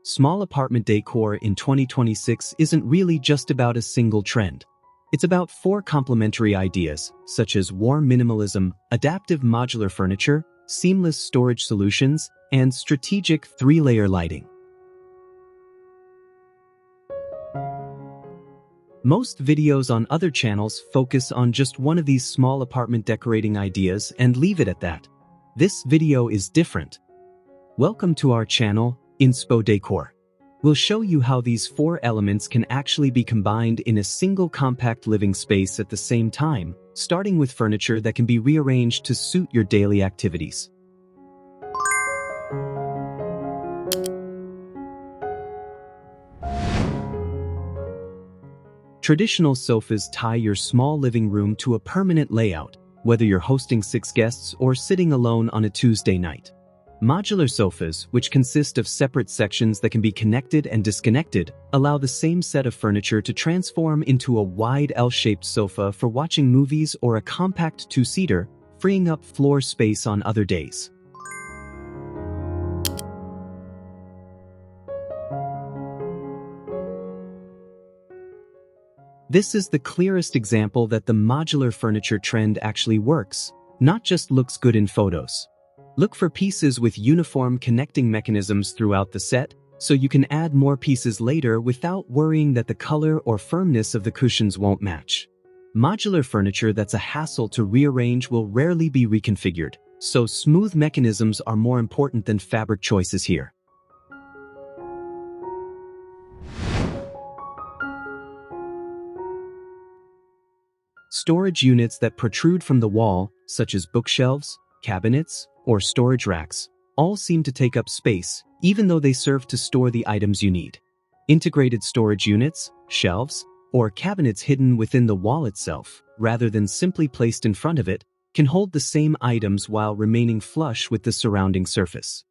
Small apartment decor in 2026 isn't really just about a single trend. It's about four complementary ideas, such as warm minimalism, adaptive modular furniture, seamless storage solutions, and strategic three-layer lighting. Most videos on other channels focus on just one of these small apartment decorating ideas and leave it at that. This video is different. Welcome to our channel, Inspo Decor. We'll show you how these four elements can actually be combined in a single compact living space at the same time, starting with furniture that can be rearranged to suit your daily activities. Traditional sofas tie your small living room to a permanent layout, whether you're hosting 6 guests or sitting alone on a Tuesday night. Modular sofas, which consist of separate sections that can be connected and disconnected, allow the same set of furniture to transform into a wide L-shaped sofa for watching movies or a compact 2-seater, freeing up floor space on other days. This is the clearest example that the modular furniture trend actually works, not just looks good in photos. Look for pieces with uniform connecting mechanisms throughout the set, so you can add more pieces later without worrying that the color or firmness of the cushions won't match. Modular furniture that's a hassle to rearrange will rarely be reconfigured, so smooth mechanisms are more important than fabric choices here. Storage units that protrude from the wall, such as bookshelves, cabinets, or storage racks, all seem to take up space, even though they serve to store the items you need. Integrated storage units, shelves, or cabinets hidden within the wall itself, rather than simply placed in front of it, can hold the same items while remaining flush with the surrounding surface.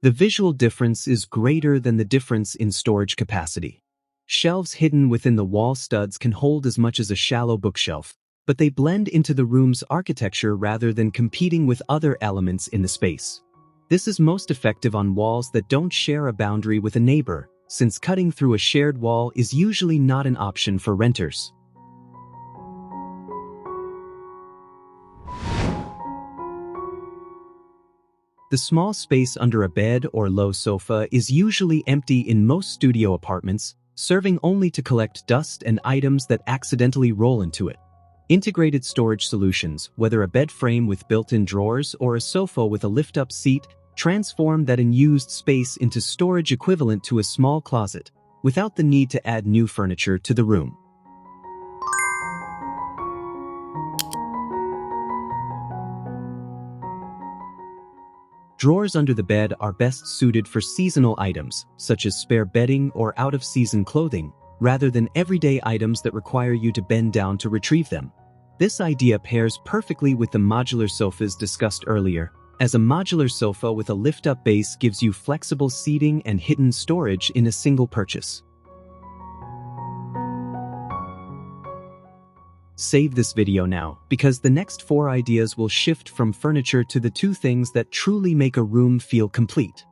The visual difference is greater than the difference in storage capacity. Shelves hidden within the wall studs can hold as much as a shallow bookshelf, but they blend into the room's architecture rather than competing with other elements in the space. This is most effective on walls that don't share a boundary with a neighbor, since cutting through a shared wall is usually not an option for renters. The small space under a bed or low sofa is usually empty in most studio apartments, serving only to collect dust and items that accidentally roll into it. Integrated storage solutions, whether a bed frame with built-in drawers or a sofa with a lift-up seat, transform that unused space into storage equivalent to a small closet, without the need to add new furniture to the room. Drawers under the bed are best suited for seasonal items, such as spare bedding or out-of-season clothing, rather than everyday items that require you to bend down to retrieve them. This idea pairs perfectly with the modular sofas discussed earlier, as a modular sofa with a lift-up base gives you flexible seating and hidden storage in a single purchase. Save this video now, because the next 4 ideas will shift from furniture to the 2 things that truly make a room feel complete.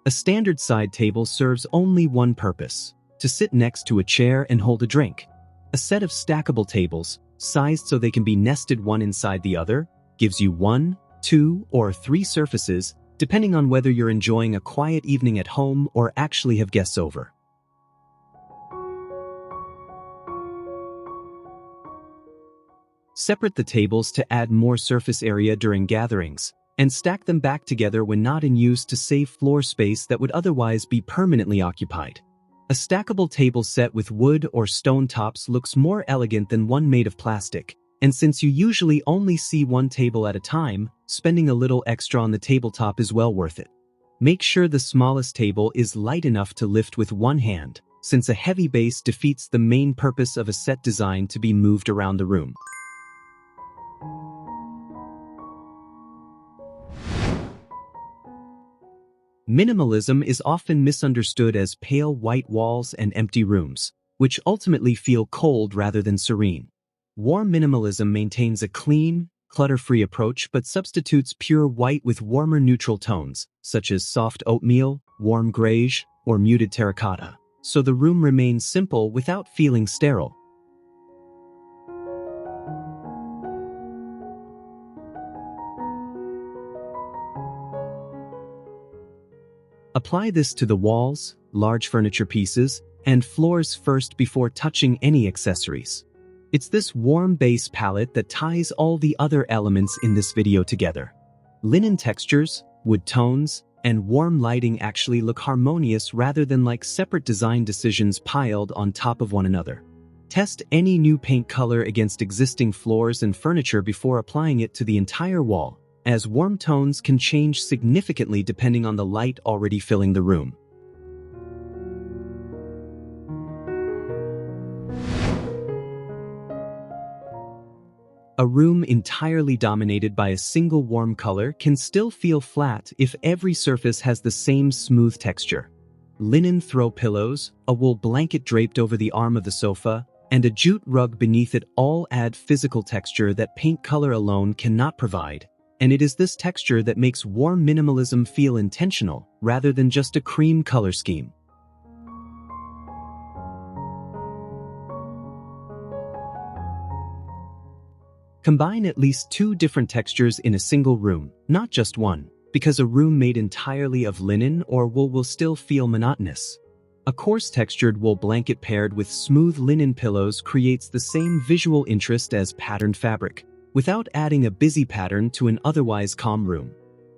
A standard side table serves only one purpose: to sit next to a chair and hold a drink. A set of stackable tables, sized so they can be nested one inside the other, gives you 1, 2, or 3 surfaces, depending on whether you're enjoying a quiet evening at home or actually have guests over. Separate the tables to add more surface area during gatherings, and stack them back together when not in use to save floor space that would otherwise be permanently occupied. A stackable table set with wood or stone tops looks more elegant than one made of plastic, and since you usually only see one table at a time, spending a little extra on the tabletop is well worth it. Make sure the smallest table is light enough to lift with one hand, since a heavy base defeats the main purpose of a set designed to be moved around the room. Minimalism is often misunderstood as pale white walls and empty rooms, which ultimately feel cold rather than serene. Warm minimalism maintains a clean, clutter-free approach but substitutes pure white with warmer neutral tones, such as soft oatmeal, warm greige, or muted terracotta, so the room remains simple without feeling sterile. Apply this to the walls, large furniture pieces, and floors first before touching any accessories. It's this warm base palette that ties all the other elements in this video together. Linen textures, wood tones, and warm lighting actually look harmonious rather than like separate design decisions piled on top of one another. Test any new paint color against existing floors and furniture before applying it to the entire wall, as warm tones can change significantly depending on the light already filling the room. A room entirely dominated by a single warm color can still feel flat if every surface has the same smooth texture. Linen throw pillows, a wool blanket draped over the arm of the sofa, and a jute rug beneath it all add physical texture that paint color alone cannot provide. And it is this texture that makes warm minimalism feel intentional, rather than just a cream color scheme. Combine at least 2 different textures in a single room, not just one, because a room made entirely of linen or wool will still feel monotonous. A coarse textured wool blanket paired with smooth linen pillows creates the same visual interest as patterned fabric, without adding a busy pattern to an otherwise calm room.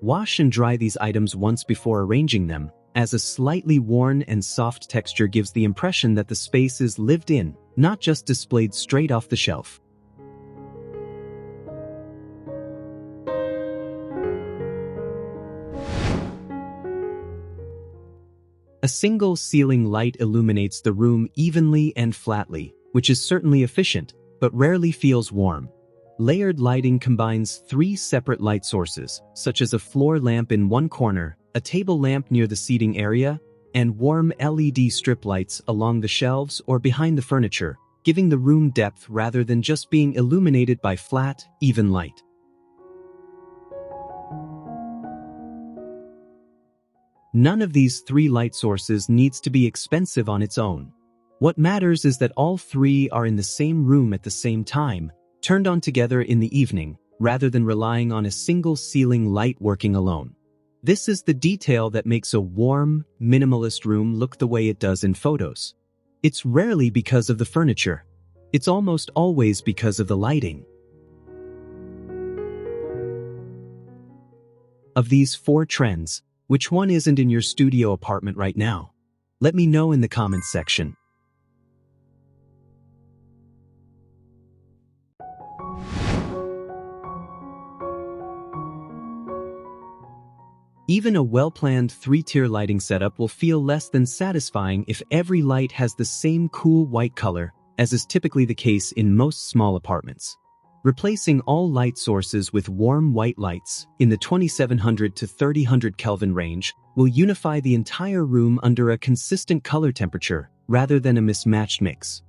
Wash and dry these items once before arranging them, as a slightly worn and soft texture gives the impression that the space is lived in, not just displayed straight off the shelf. A single ceiling light illuminates the room evenly and flatly, which is certainly efficient, but rarely feels warm. Layered lighting combines 3 separate light sources, such as a floor lamp in one corner, a table lamp near the seating area, and warm LED strip lights along the shelves or behind the furniture, giving the room depth rather than just being illuminated by flat, even light. None of these 3 light sources needs to be expensive on its own. What matters is that all 3 are in the same room at the same time, turned on together in the evening, rather than relying on a single ceiling light working alone. This is the detail that makes a warm, minimalist room look the way it does in photos. It's rarely because of the furniture. It's almost always because of the lighting. Of these 4 trends, which one isn't in your studio apartment right now? Let me know in the comments section. Even a well-planned 3-tier lighting setup will feel less than satisfying if every light has the same cool white color, as is typically the case in most small apartments. Replacing all light sources with warm white lights in the 2700 to 3000 Kelvin range will unify the entire room under a consistent color temperature rather than a mismatched mix.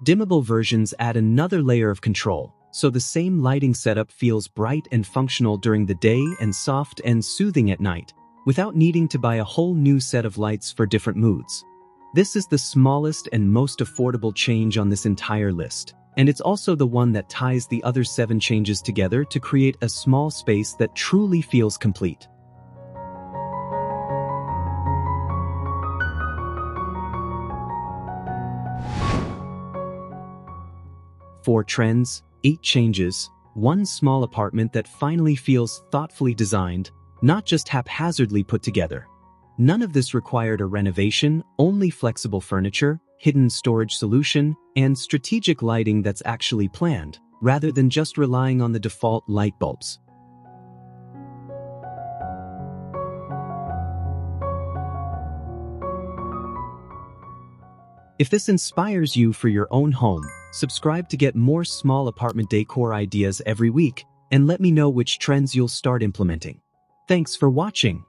Dimmable versions add another layer of control, so the same lighting setup feels bright and functional during the day and soft and soothing at night, without needing to buy a whole new set of lights for different moods. This is the smallest and most affordable change on this entire list, and it's also the one that ties the other 7 changes together to create a small space that truly feels complete. Four trends, 8 changes, 1 small apartment that finally feels thoughtfully designed, not just haphazardly put together. None of this required a renovation, only flexible furniture, hidden storage solution, and strategic lighting that's actually planned, rather than just relying on the default light bulbs. If this inspires you for your own home, subscribe to get more small apartment decor ideas every week, and let me know which trends you'll start implementing. Thanks for watching.